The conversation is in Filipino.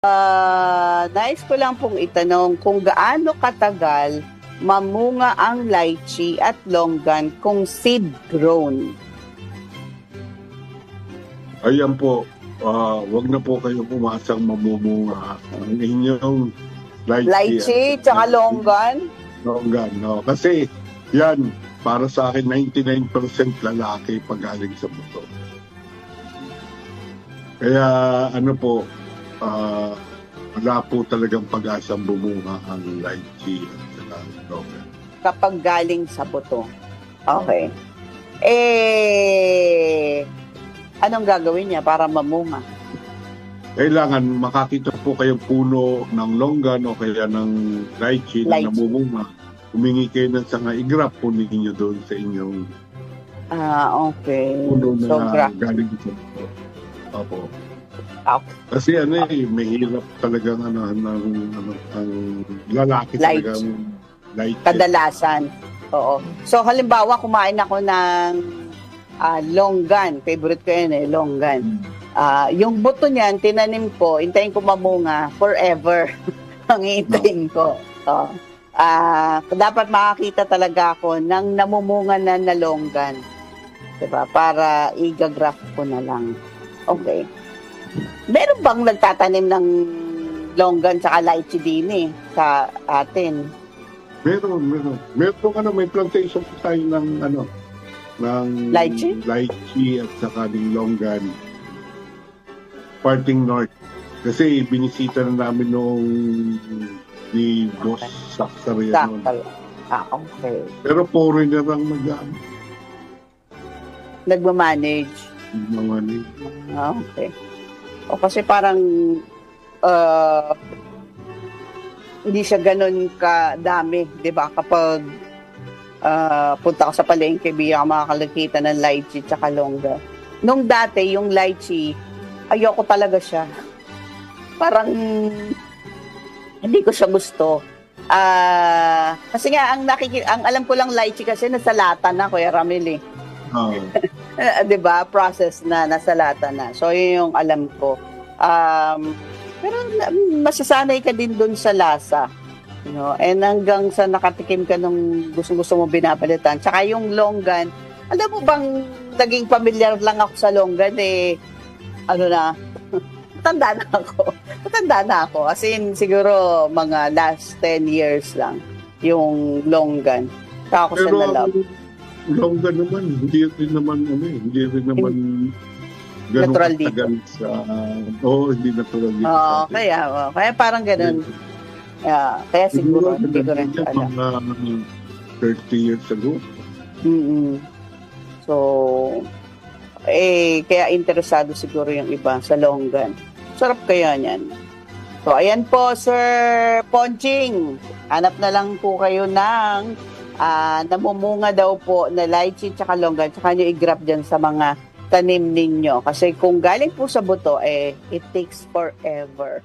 Nais ko lang pong itanong kung gaano katagal mamunga ang lychee at longgan kung seed grown. Ayan po, wag na po kayo pumasang mamumunga ang inyong Lychee tsaka longgan? Longgan, no? Kasi yan, para sa akin, 99% lalaki pag galing sa buto. Kaya ano po, wala po talagang pag-asang bumunga ang lychee at saka longgan. Kapag galing sa buto. Okay. Anong gagawin niya para mamunga? Kailangan makakita po kayong puno ng longgan o kaya ng lychee na namumunga. Humingi kayo ng sanga, i-grab po ninyo doon sa inyong okay. puno na So, galing sa buto. Opo. Okay. Kasi mahirap talagang ang lalaki talagang lychee. Kadalasan. Oo. So, halimbawa, kumain ako ng longgan. Favorite ko yan longgan. Yung buto niyan, tinanim ko, hintayin ko mamunga forever. Ang hintayin ko. Dapat makakita talaga ako ng namumunga na longgan. Diba? Para i-graft ko na lang. Okay. Meron bang nagtatanim ng longgan sa lychee din sa atin? Meron. May plantation tayo ng ng lychee at saka ng longgan. Parting North. Kasi binisita na namin noong ni Boss Saksaria noon. Okay. Pero foreigner ang nagmamanage. Okay. O kasi parang hindi siya ganun kadami, 'di ba? Kapag punta ka sa palengke, biya ka makakalakita ng lychee tsaka longga. Nung dati, yung lychee, ayoko talaga siya. Parang hindi ko siya gusto. Kasi nga, ang alam ko lang lychee kasi nasa lata na, Kuya Ramil eh. Diba? Process na, nasa lata na. So, yun yung alam ko. Pero masasanay ka din dun sa lasa. You know? And hanggang sa nakatikim ka nung gusto mo binabalitan. Tsaka yung longgan, alam mo bang naging familiar lang ako sa longgan Matanda na ako. As in, siguro mga last 10 years lang yung longgan. Saka ako siya na-love. Longgan naman, hindi rin naman natural dito. Hindi natural dito. Kaya parang ganun. Kaya siguro, hindi ko rin alam. Mga 30 years ago. So, kaya interesado siguro yung iba sa longgan. Sarap kaya niyan. So, ayan po, Sir Ponching. Hanap na lang po kayo ng namumunga daw po na lychee tsaka longgan. Tsaka nyo i-grab dyan sa mga tanim ninyo. Kasi kung galing po sa buto, it takes forever.